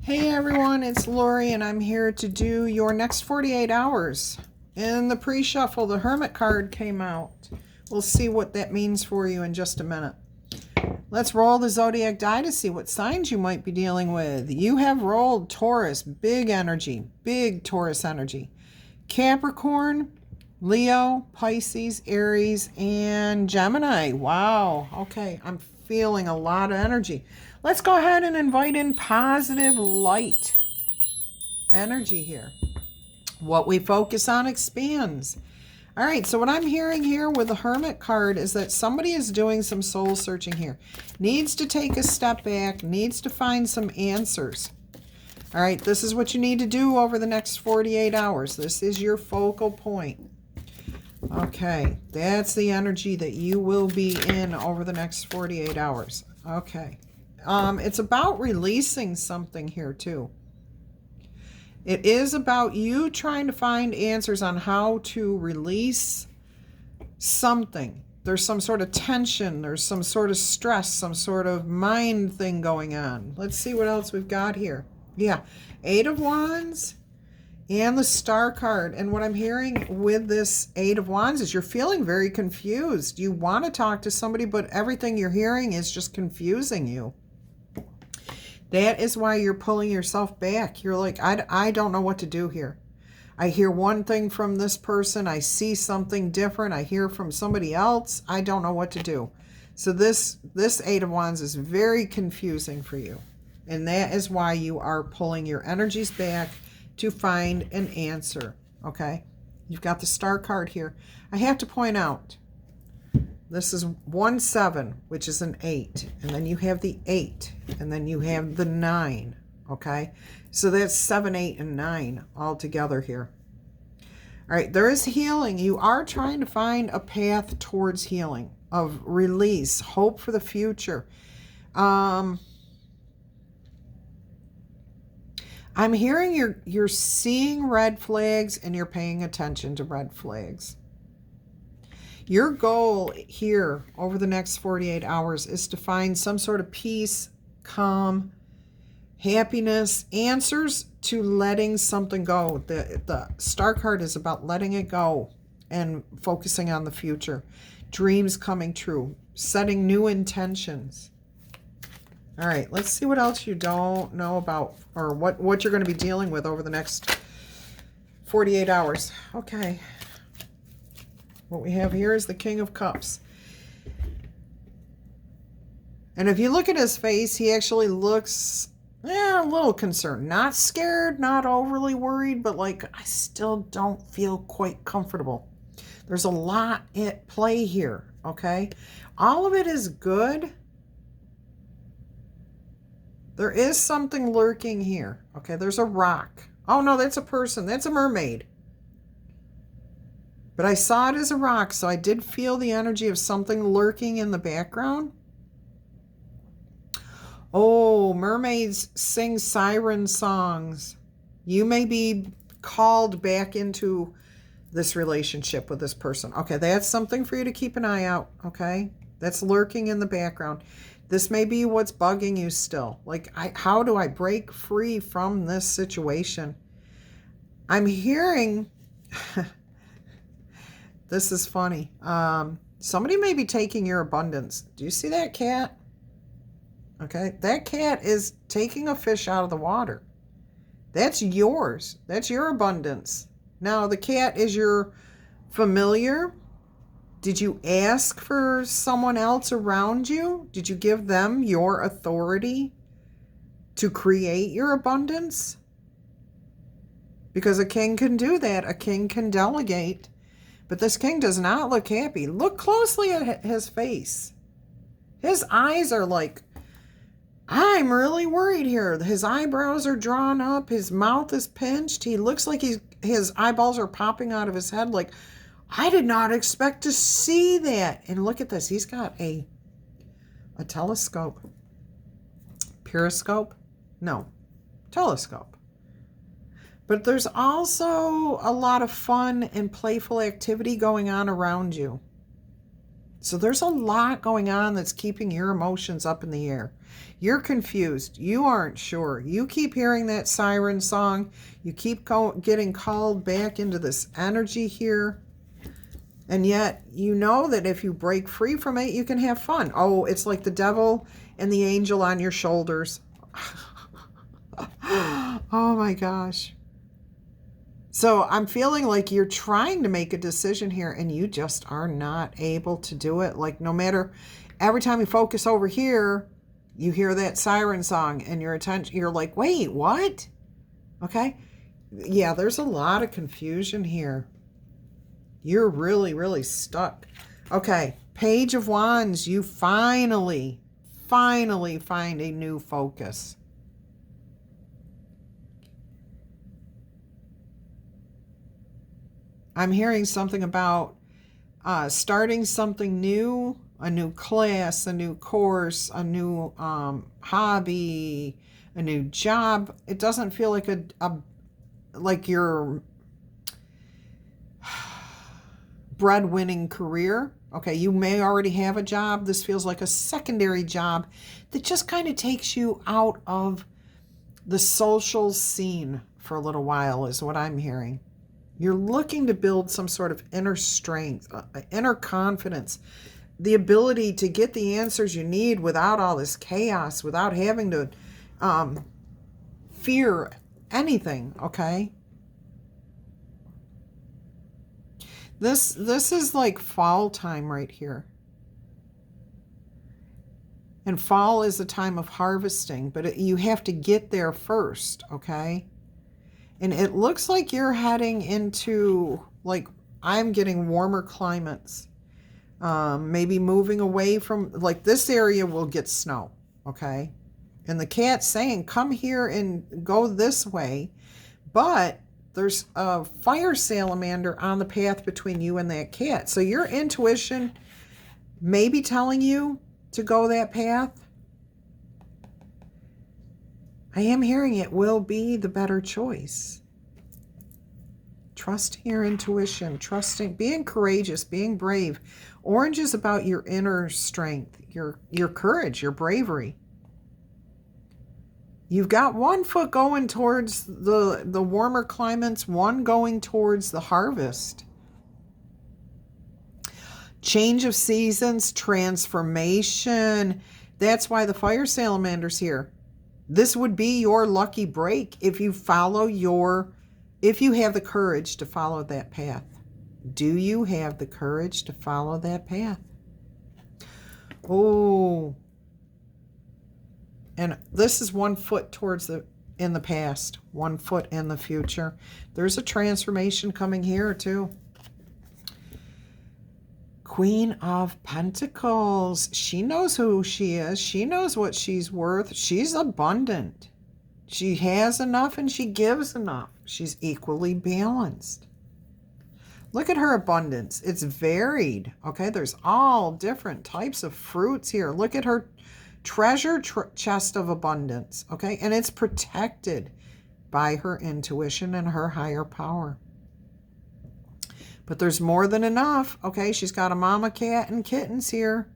Hey everyone, it's Laurie and I'm here to do your next 48 hours. In the pre-shuffle, the Hermit card came out. We'll see what that means for you in just a minute. Let's roll the zodiac die to see what signs you might be dealing with. You have rolled Taurus, big energy, big Taurus energy. Capricorn, Leo, Pisces, Aries, and Gemini. Wow. Okay, I'm feeling a lot of energy. Let's go ahead and invite in positive light energy here. What we focus on expands. All right, so what I'm hearing here with the Hermit card is that somebody is doing some soul searching here. Needs to take a step back, needs to find some answers. All right, this is what you need to do over the next 48 hours. This is your focal point. Okay, that's the energy that you will be in over the next 48 hours. Okay. It's about releasing something here too. It is about you trying to find answers on how to release something. There's some sort of tension, there's some sort of stress, some sort of mind thing going on. Let's see what else we've got here. Yeah, 8 of Wands and the Star card. And what I'm hearing with this 8 of Wands is you're feeling very confused. You want to talk to somebody, but everything you're hearing is just confusing you. That is why you're pulling yourself back. You're like, I don't know what to do here. I hear one thing from this person. I see something different. I hear from somebody else. I don't know what to do. So this 8 of Wands is very confusing for you. And that is why you are pulling your energies back to find an answer. Okay? You've got the Star card here. I have to point out, this is 1-7, which is an 8. And then you have the 8. And then you have the 9. Okay? So that's 7, 8, and 9 all together here. All right. There is healing. You are trying to find a path towards healing, of release, hope for the future. I'm hearing you're seeing red flags and you're paying attention to red flags. Your goal here over the next 48 hours is to find some sort of peace, calm, happiness, answers to letting something go. The Star card is about letting it go and focusing on the future. Dreams coming true, setting new intentions. All right, let's see what else you don't know about, or what you're going to be dealing with over the next 48 hours. Okay. What we have here is the King of Cups. And if you look at his face, he actually looks a little concerned. Not scared, not overly worried, but like, I still don't feel quite comfortable. There's a lot at play here, okay? All of it is good. There is something lurking here, okay? There's a rock. Oh, no, that's a person. That's a mermaid. But I saw it as a rock, so I did feel the energy of something lurking in the background. Oh, mermaids sing siren songs. You may be called back into this relationship with this person. Okay, that's something for you to keep an eye out, okay? That's lurking in the background. This may be what's bugging you still. Like, how do I break free from this situation? I'm hearing... This is funny. Somebody may be taking your abundance. Do you see that cat? Okay. That cat is taking a fish out of the water. That's yours. That's your abundance. Now, the cat is your familiar. Did you ask for someone else around you? Did you give them your authority to create your abundance? Because a king can do that. A king can delegate. But this king does not look happy. Look closely at his face. His eyes are like, I'm really worried here. His eyebrows are drawn up. His mouth is pinched. He looks like his eyeballs are popping out of his head. Like, I did not expect to see that. And look at this. He's got a telescope. Periscope? No. Telescope. But there's also a lot of fun and playful activity going on around you. So there's a lot going on that's keeping your emotions up in the air. You're confused. You aren't sure. You keep hearing that siren song. You keep getting called back into this energy here. And yet, you know that if you break free from it, you can have fun. Oh, it's like the devil and the angel on your shoulders. Oh my gosh. So I'm feeling like you're trying to make a decision here and you just are not able to do it. Like no matter, every time you focus over here, you hear that siren song and your attention, you're like, wait, what? Okay. Yeah, there's a lot of confusion here. You're really, really stuck. Okay. Page of Wands, you finally find a new focus. I'm hearing something about starting something new, a new class, a new course, a new hobby, a new job. It doesn't feel like like your breadwinning career. Okay, you may already have a job. This feels like a secondary job that just kind of takes you out of the social scene for a little while is what I'm hearing. You're looking to build some sort of inner strength, inner confidence, the ability to get the answers you need without all this chaos, without having to fear anything, okay? This is like fall time right here. And fall is a time of harvesting, but you have to get there first, okay? And it looks like you're heading into, like, I'm getting warmer climates. Maybe moving away from, like, this area will get snow, okay? And the cat's saying, come here and go this way. But there's a fire salamander on the path between you and that cat. So your intuition may be telling you to go that path. I am hearing it will be the better choice. Trusting your intuition, being courageous, being brave. Orange is about your inner strength, your courage, your bravery. You've got one foot going towards the warmer climates, one going towards the harvest. Change of seasons, transformation. That's why the fire salamander's here. This would be your lucky break if you if you have the courage to follow that path. Do you have the courage to follow that path? Oh. And this is 1 foot in the past, 1 foot in the future. There's a transformation coming here too. Queen of Pentacles. She knows who she is. She knows what she's worth. She's abundant. She has enough and she gives enough. She's equally balanced. Look at her abundance. It's varied. Okay, there's all different types of fruits here. Look at her treasure chest of abundance. Okay, and it's protected by her intuition and her higher power. But there's more than enough. Okay, she's got a mama cat and kittens here.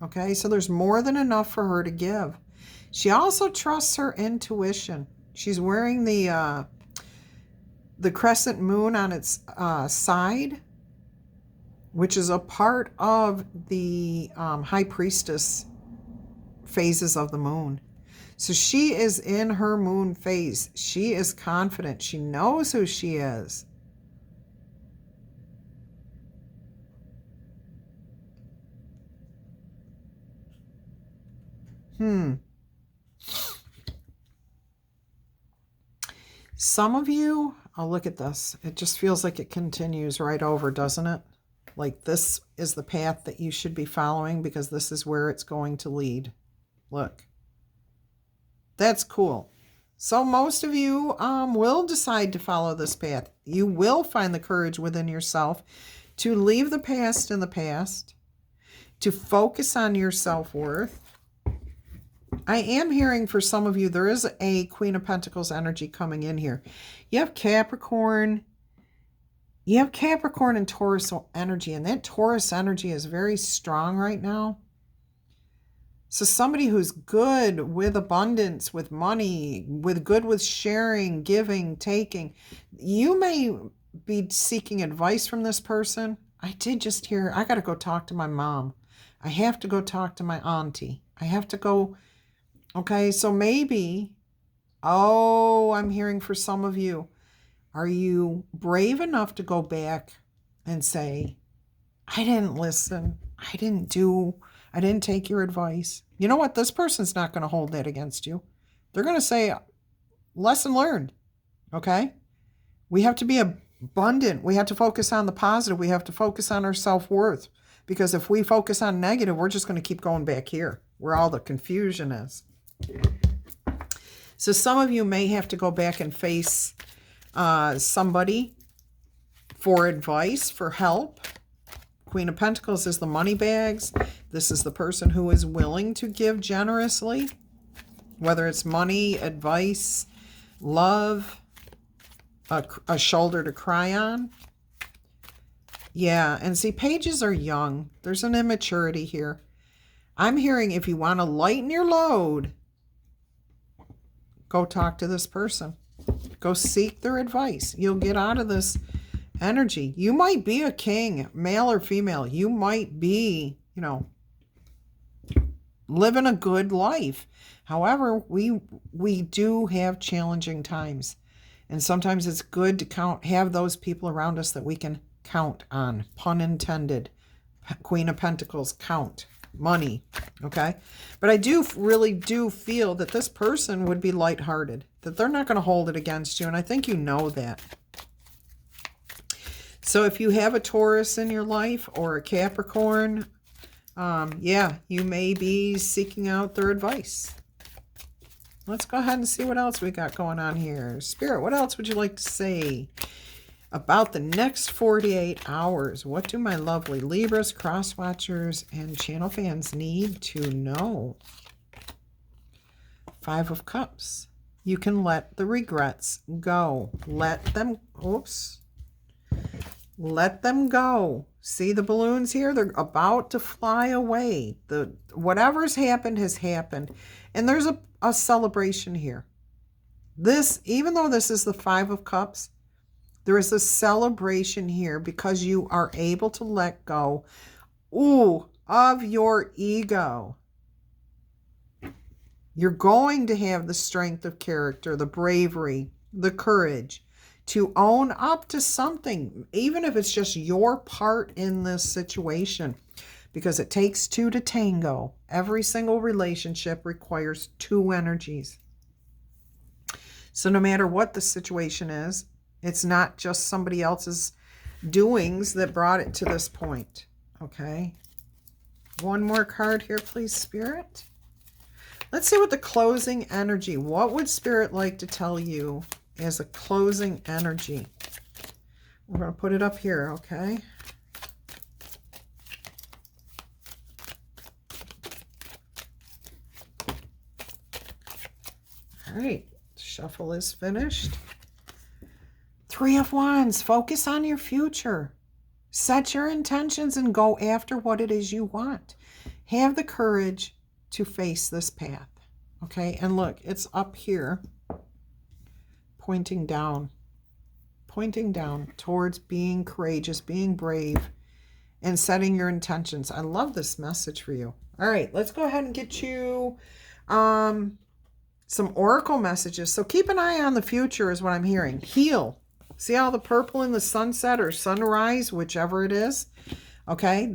Okay, so there's more than enough for her to give. She also trusts her intuition. She's wearing the crescent moon on its side, which is a part of the high priestess phases of the moon. So she is in her moon phase. She is confident. She knows who she is. Some of you, oh, look at this. It just feels like it continues right over, doesn't it? Like this is the path that you should be following because this is where it's going to lead. Look. That's cool. So most of you will decide to follow this path. You will find the courage within yourself to leave the past in the past, to focus on your self-worth. I am hearing for some of you, there is a Queen of Pentacles energy coming in here. You have Capricorn. You have Capricorn and Taurus energy, and that Taurus energy is very strong right now. So somebody who's good with abundance, with money, good with sharing, giving, taking. You may be seeking advice from this person. I did just hear, I got to go talk to my mom. I have to go talk to my auntie. I have to go. Okay, so maybe, I'm hearing for some of you, are you brave enough to go back and say, I didn't listen. I didn't take your advice. You know what? This person's not going to hold that against you. They're going to say, lesson learned. Okay? We have to be abundant. We have to focus on the positive. We have to focus on our self-worth. Because if we focus on negative, we're just going to keep going back here where all the confusion is. So some of you may have to go back and face somebody for advice, for help. Queen of Pentacles is the money bags. This is the person who is willing to give generously, whether it's money, advice, love, a shoulder to cry on. Yeah, and see, pages are young. There's an immaturity here. I'm hearing if you want to lighten your load, go talk to this person. Go seek their advice. You'll get out of this energy. You might be a king, male or female. You might be, living a good life. However, we do have challenging times. And sometimes it's good to have those people around us that we can count on. Pun intended. Queen of Pentacles, count. Money. Okay? But I really do feel that this person would be lighthearted. That they're not going to hold it against you. And I think you know that. So if you have a Taurus in your life or a Capricorn, you may be seeking out their advice. Let's go ahead and see what else we got going on here. Spirit, what else would you like to say about the next 48 hours? What do my lovely Libras, cross watchers, and channel fans need to know? 5 of Cups. You can let the regrets go. Let them go. See the balloons here? They're about to fly away. Whatever's happened has happened. And there's a celebration here. Even though this is the 5 of Cups, there is a celebration here because you are able to let go, of your ego. You're going to have the strength of character, the bravery, the courage to own up to something, even if it's just your part in this situation, because it takes 2 to tango. Every single relationship requires 2 energies. So no matter what the situation is, it's not just somebody else's doings that brought it to this point. Okay. One more card here, please, Spirit. Let's see what the closing energy, what would Spirit like to tell you as a closing energy? We're going to put it up here, okay? All right, shuffle is finished. 3 of Wands, focus on your future. Set your intentions and go after what it is you want. Have the courage to face this path, okay? And look, it's up here, pointing down towards being courageous, being brave, and setting your intentions. I love this message for you. All right, let's go ahead and get you some oracle messages. So keep an eye on the future is what I'm hearing. Heal. See all the purple in the sunset or sunrise, whichever it is? Okay,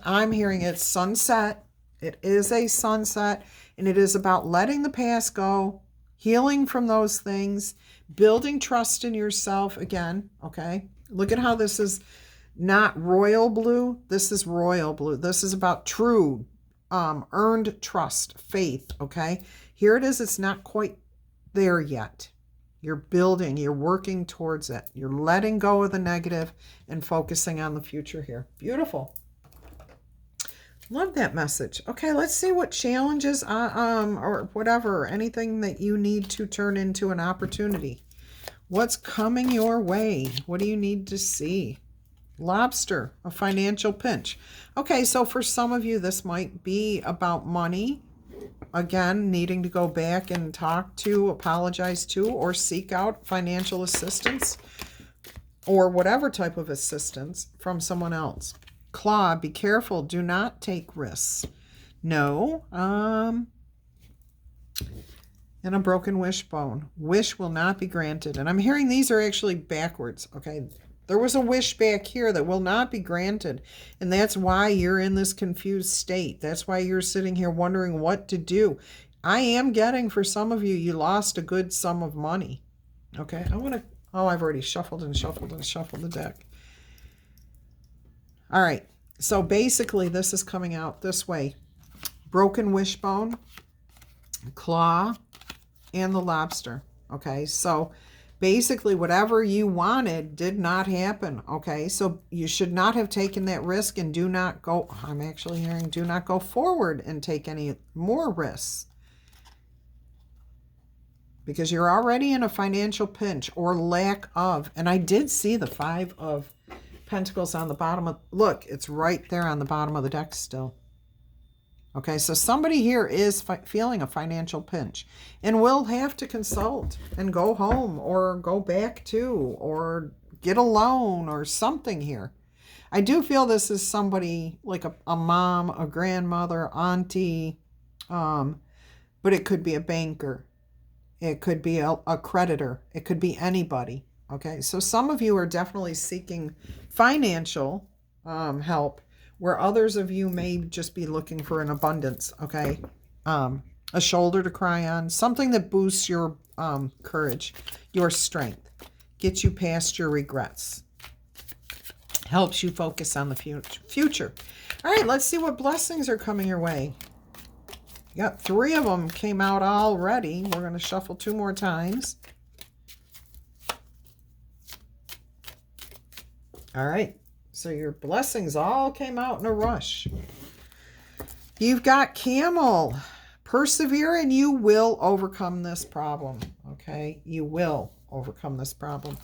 I'm hearing it's sunset. It is a sunset, and it is about letting the past go, healing from those things, building trust in yourself again, okay? Look at how this is not royal blue. This is royal blue. This is about true, earned trust, faith, okay? Here it is. It's not quite there yet. You're building. You're working towards it. You're letting go of the negative and focusing on the future here. Beautiful. Love that message. Okay, let's see what challenges or whatever, anything that you need to turn into an opportunity. What's coming your way? What do you need to see? Lobster, a financial pinch. Okay, so for some of you, this might be about money. Again, needing to go back and talk to, apologize to, or seek out financial assistance or whatever type of assistance from someone else. Claw, be careful. Do not take risks. No. And a broken wishbone. Wish will not be granted. And I'm hearing these are actually backwards. Okay. There was a wish back here that will not be granted. And that's why you're in this confused state. That's why you're sitting here wondering what to do. I am getting, for some of you, you lost a good sum of money. Okay. I've already shuffled and shuffled and shuffled the deck. All right. So basically this is coming out this way. Broken wishbone, claw, and the lobster. Okay, so basically whatever you wanted did not happen. Okay, so you should not have taken that risk, and do not go, I'm actually hearing, do not go forward and take any more risks, because you're already in a financial pinch or lack of. And I did see the 5 of Pentacles on the bottom of, look, it's right there on the bottom of the deck still. Okay, so somebody here is feeling a financial pinch and will have to consult and go home or go back to or get a loan or something here. I do feel this is somebody like a mom, a grandmother, auntie, but it could be a banker. It could be a creditor. It could be anybody. Okay, so some of you are definitely seeking financial help, where others of you may just be looking for an abundance, okay? A shoulder to cry on, something that boosts your courage, your strength, gets you past your regrets, helps you focus on the future. All right, let's see what blessings are coming your way. You got 3 of them came out already. We're going to shuffle 2 more times. All right. So your blessings all came out in a rush. You've got Camel. Persevere and you will overcome this problem. Okay? You will overcome this problem.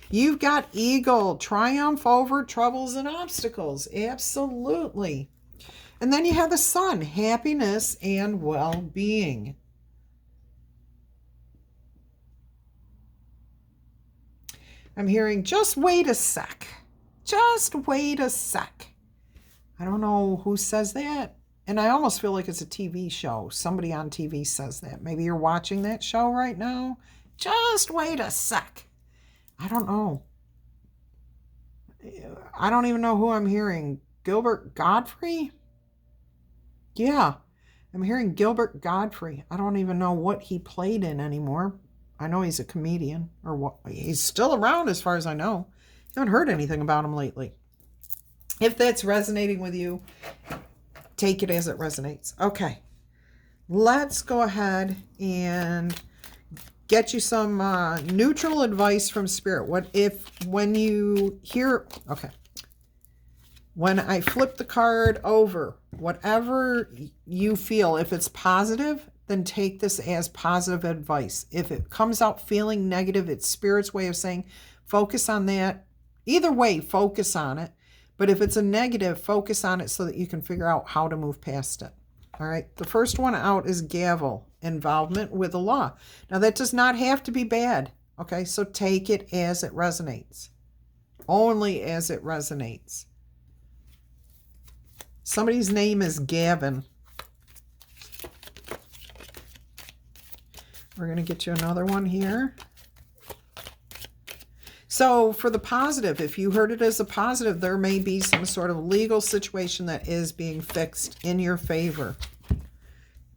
You've got Eagle. Triumph over troubles and obstacles. Absolutely. And then you have the Sun. Happiness and well-being. I'm hearing, just wait a sec. Just wait a sec. I don't know who says that. And I almost feel like it's a TV show. Somebody on TV says that. Maybe you're watching that show right now. Just wait a sec. I don't know. I don't even know who I'm hearing. Gilbert Godfrey? Yeah, I'm hearing Gilbert Godfrey. I don't even know what he played in anymore. I know he's a comedian, or what. He's still around as far as I know. I haven't heard anything about him lately. If that's resonating with you, take it as it resonates. Okay, let's go ahead and get you some neutral advice from Spirit. When you hear, okay, when I flip the card over, whatever you feel, if it's positive, then take this as positive advice. If it comes out feeling negative, it's Spirit's way of saying, focus on that. Either way, focus on it. But if it's a negative, focus on it so that you can figure out how to move past it. All right. The first one out is gavel, involvement with the law. Now, that does not have to be bad. Okay. So take it as it resonates. Only as it resonates. Somebody's name is Gavin. We're going to get you another one here. So for the positive, if you heard it as a positive, there may be some sort of legal situation that is being fixed in your favor.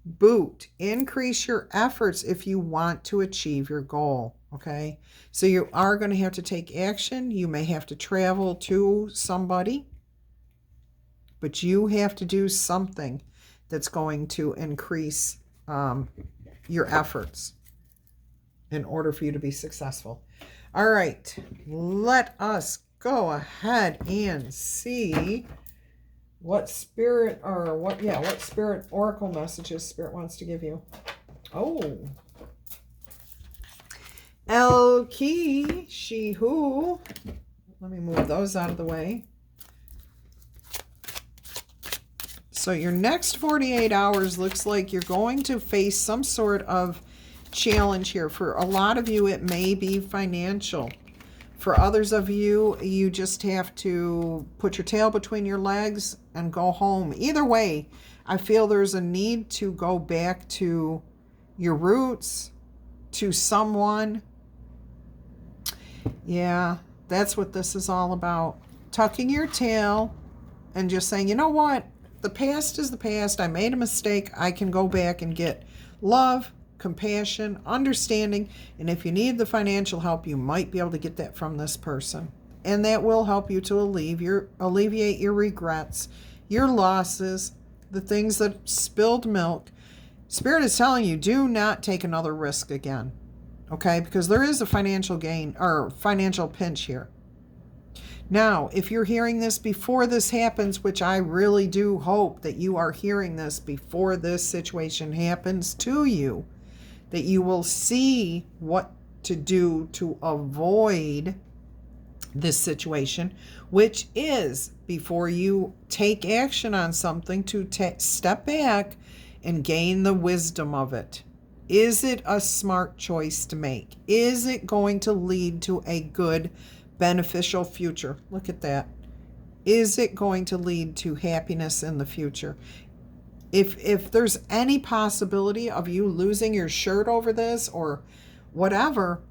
Boot, increase your efforts if you want to achieve your goal, okay? So you are going to have to take action. You may have to travel to somebody, but you have to do something that's going to increase your efforts in order for you to be successful. All right, let us go ahead and see what Spirit Oracle messages Spirit wants to give you. Oh, key, she who. Let me move those out of the way. So your next 48 hours looks like you're going to face some sort of challenge here. For a lot of you, it may be financial. For others of you, you just have to put your tail between your legs and go home. Either way, I feel there's a need to go back to your roots, to someone. Yeah, that's what this is all about. Tucking your tail and just saying, you know what? The past is the past. I made a mistake. I can go back and get love, compassion, understanding. And if you need the financial help, you might be able to get that from this person. And that will help you to alleviate your regrets, your losses, the things that spilled milk. Spirit is telling you, do not take another risk again. Okay? Because there is a financial gain or financial pinch here. Now, if you're hearing this before this happens, which I really do hope that you are hearing this before this situation happens to you, that you will see what to do to avoid this situation, which is before you take action on something to step back and gain the wisdom of it. Is it a smart choice to make? Is it going to lead to a good beneficial future? Look at that. Is it going to lead to happiness in the future? If there's any possibility of you losing your shirt over this or whatever,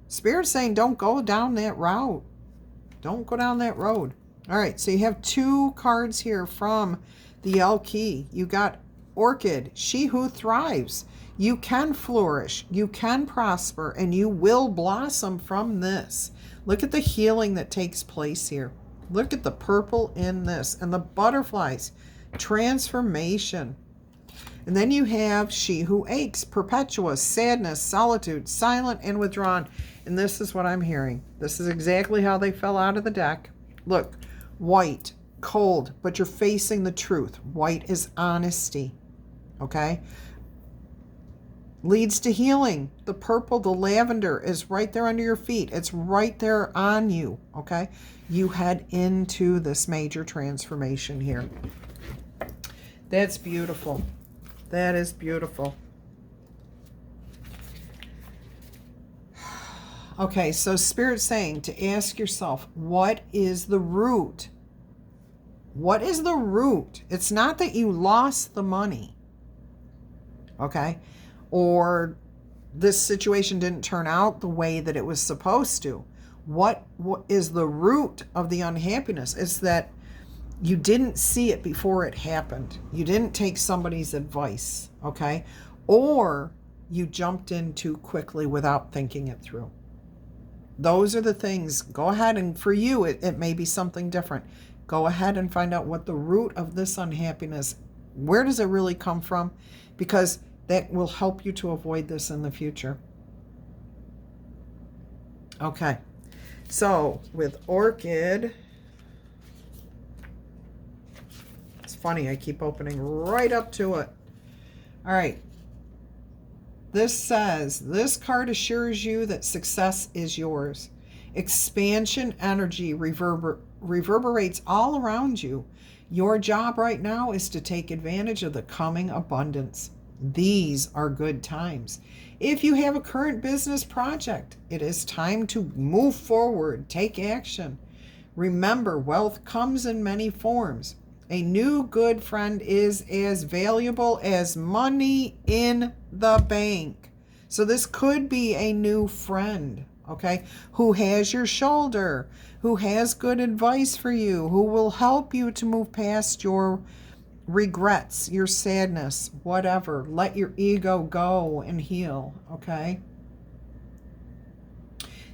Spirit's saying don't go down that route. Don't go down that road. All right, so you have two cards here from the L key. You got Orchid, she who thrives. You can flourish, you can prosper, and you will blossom from this. Look at the healing that takes place here. Look at the purple in this and the butterflies. Transformation. And then you have she who aches, perpetuous, sadness, solitude, silent and withdrawn. And this is what I'm hearing. This is exactly how they fell out of the deck. Look, white, cold, but you're facing the truth. White is honesty. Okay? Leads to healing. The purple, the lavender is right there under your feet. It's right there on you, okay? You head into this major transformation here. That's beautiful. That is beautiful. Okay, so Spirit's saying to ask yourself, what is the root? What is the root? It's not that you lost the money, okay? Or this situation didn't turn out the way that it was supposed to. What is the root of the unhappiness? Is that you didn't see it before it happened. You didn't take somebody's advice, okay? Or you jumped in too quickly without thinking it through. Those are the things. Go ahead, and for you, it may be something different. Go ahead and find out what the root of this unhappiness, where does it really come from? Because that will help you to avoid this in the future. Okay, so with Orchid, it's funny, I keep opening right up to it. All right, this says, this card assures you that success is yours. Expansion energy reverberates all around you. Your job right now is to take advantage of the coming abundance. These are good times. If you have a current business project, it is time to move forward, take action. Remember, wealth comes in many forms. A new good friend is as valuable as money in the bank. So this could be a new friend, okay, who has your shoulder, who has good advice for you, who will help you to move past your regrets, your sadness, whatever. Let your ego go and heal, okay?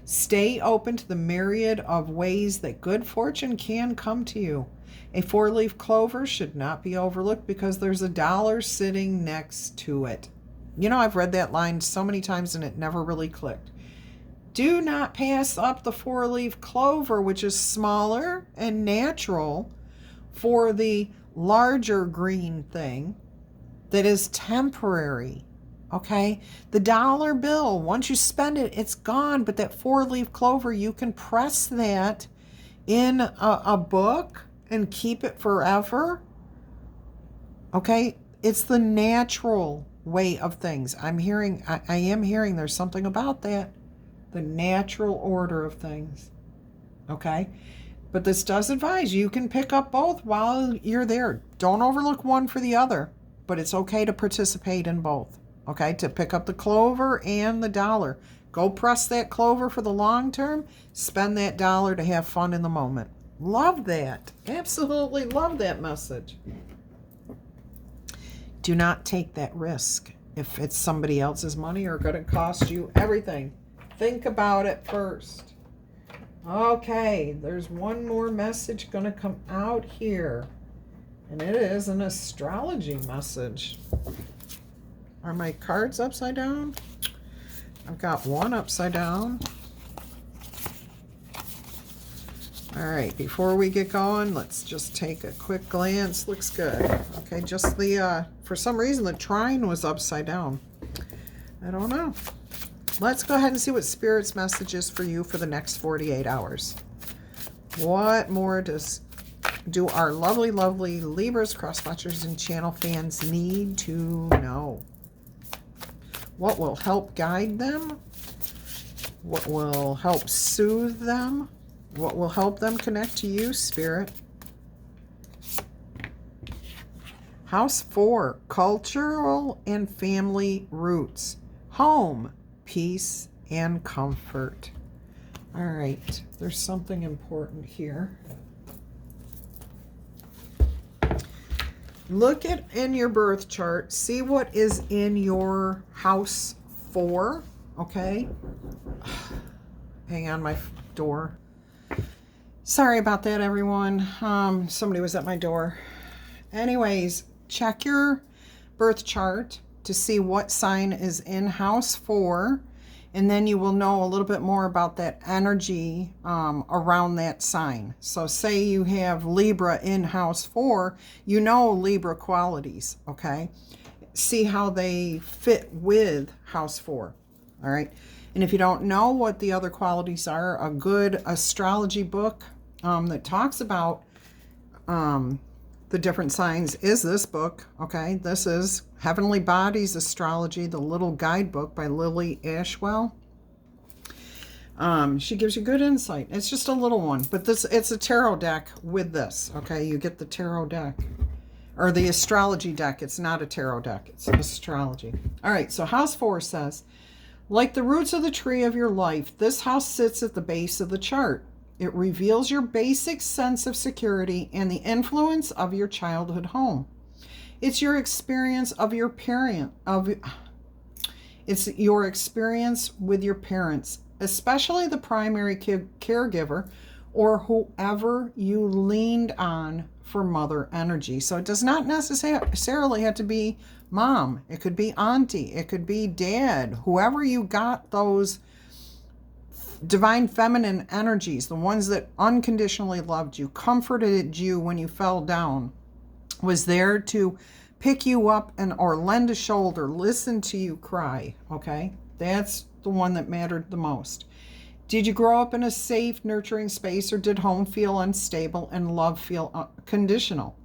Stay open to the myriad of ways that good fortune can come to you. A 4-leaf clover should not be overlooked because there's $1 sitting next to it. You know, I've read that line so many times and it never really clicked. Do not pass up the 4-leaf clover, which is smaller and natural, for the larger green thing that is temporary, Okay, the dollar bill, once you spend it, it's gone. But that 4-leaf clover, you can press that in a book and keep it forever. Okay, it's the natural way of things. I am hearing there's something about that. The natural order of things. Okay, but this does advise you can pick up both while you're there. Don't overlook one for the other, but it's okay to participate in both. Okay, to pick up the clover and the dollar. Go press that clover for the long term. Spend that dollar to have fun in the moment. Love that. Absolutely love that message. Do not take that risk. If it's somebody else's money or going to cost you everything, think about it first. Okay, there's one more message going to come out here. And it is an astrology message. Are my cards upside down? I've got one upside down. All right, before we get going, let's just take a quick glance. Looks good. Okay, just for some reason, the trine was upside down. I don't know. Let's go ahead and see what Spirit's message is for you for the next 48 hours. What more do our lovely, lovely Libras, cross-watchers, and channel fans need to know? What will help guide them? What will help soothe them? What will help them connect to you, Spirit? House 4, cultural and family roots. Home, peace, and comfort. All right, there's something important here. Look in your birth chart. See what is in your house 4, okay? Hang on my door. Sorry about that, everyone. Somebody was at my door. Anyways, check your birth chart to see what sign is in house 4, and then you will know a little bit more about that energy around that sign. So say you have Libra in house 4, you know Libra qualities, okay? See how they fit with house 4, all right? And if you don't know what the other qualities are, a good astrology book that talks about the different signs is this book, okay? This is Heavenly Bodies Astrology, the little guidebook by Lily Ashwell. She gives you good insight. It's just a little one, but it's a tarot deck with this, okay? You get the tarot deck, or the astrology deck. It's not a tarot deck. It's astrology. All right, so house 4 says, like the roots of the tree of your life, this house sits at the base of the chart. It reveals your basic sense of security and the influence of your childhood home. It's your experience of your it's your experience with your parents, especially the primary caregiver or whoever you leaned on for mother energy. So it does not necessarily have to be mom. It could be auntie. It could be dad. Whoever you got those divine feminine energies, the ones that unconditionally loved you, comforted you when you fell down, was there to pick you up or lend a shoulder, listen to you cry, okay? That's the one that mattered the most. Did you grow up in a safe, nurturing space, or did home feel unstable and love feel conditional?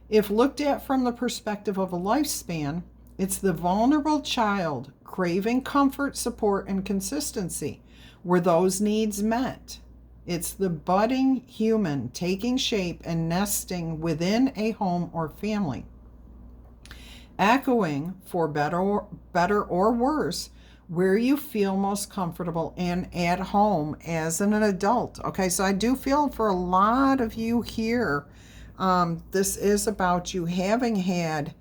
If looked at from the perspective of a lifespan, it's the vulnerable child craving comfort, support, and consistency. Were those needs met? It's the budding human taking shape and nesting within a home or family. Echoing, for better or worse, where you feel most comfortable and at home as an adult. Okay, so I do feel for a lot of you here, this is about you having had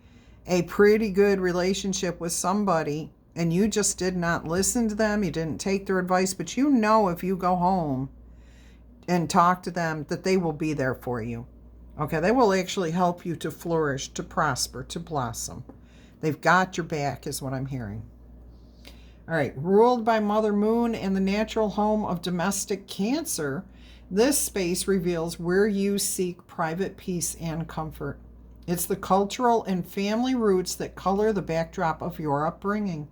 a pretty good relationship with somebody and you just did not listen to them, you didn't take their advice, but you know if you go home and talk to them that they will be there for you. Okay, they will actually help you to flourish, to prosper, to blossom. They've got your back is what I'm hearing. All right, ruled by Mother Moon and the natural home of domestic Cancer, this space reveals where you seek private peace and comfort. It's the cultural and family roots that color the backdrop of your upbringing.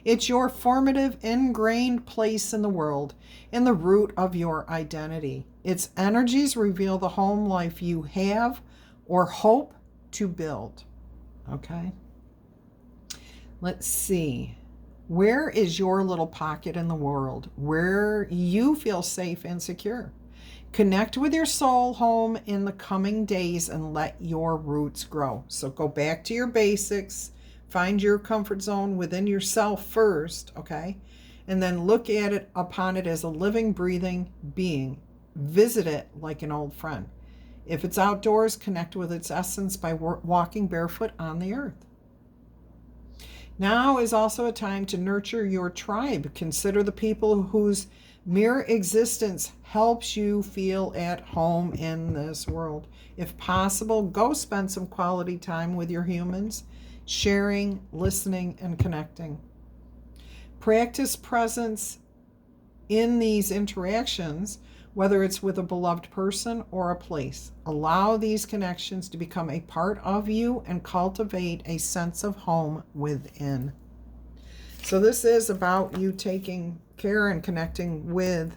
It's your formative, ingrained place in the world and the root of your identity. Its energies reveal the home life you have or hope to build. Okay? Let's see. Where is your little pocket in the world where you feel safe and secure? Connect with your soul home in the coming days and let your roots grow. So go back to your basics. Find your comfort zone within yourself first, okay? And then look at it upon it as a living, breathing being. Visit it like an old friend. If it's outdoors, connect with its essence by walking barefoot on the earth. Now is also a time to nurture your tribe. Consider the people whose mere existence helps you feel at home in this world. If possible, go spend some quality time with your humans, sharing, listening, and connecting. Practice presence in these interactions, whether it's with a beloved person or a place. Allow these connections to become a part of you and cultivate a sense of home within. So this is about you taking care and connecting with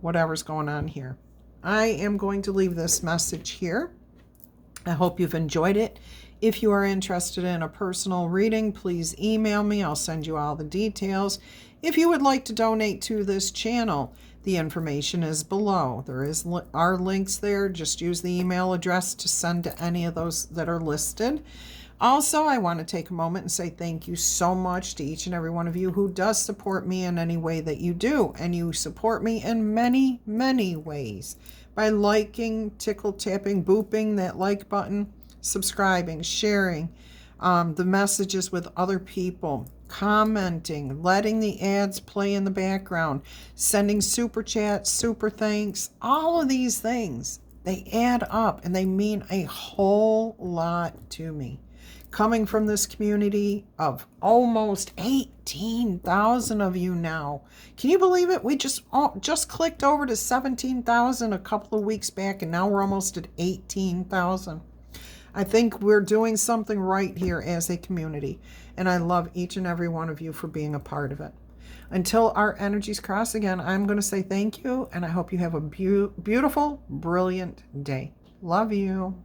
whatever's going on here. I am going to leave this message here. I hope you've enjoyed it. If you are interested in a personal reading, please email me. I'll send you all the details. If you would like to donate to this channel, the information is below. There are links there. Just use the email address to send to any of those that are listed. Also, I want to take a moment and say thank you so much to each and every one of you who does support me in any way that you do. And you support me in many, many ways. By liking, tickle tapping, booping that like button, subscribing, sharing the messages with other people, commenting, letting the ads play in the background, sending super chats, super thanks, all of these things, they add up and they mean a whole lot to me. Coming from this community of almost 18,000 of you now. Can you believe it? We just clicked over to 17,000 a couple of weeks back, and now we're almost at 18,000. I think we're doing something right here as a community, and I love each and every one of you for being a part of it. Until our energies cross again, I'm going to say thank you, and I hope you have a beautiful, brilliant day. Love you.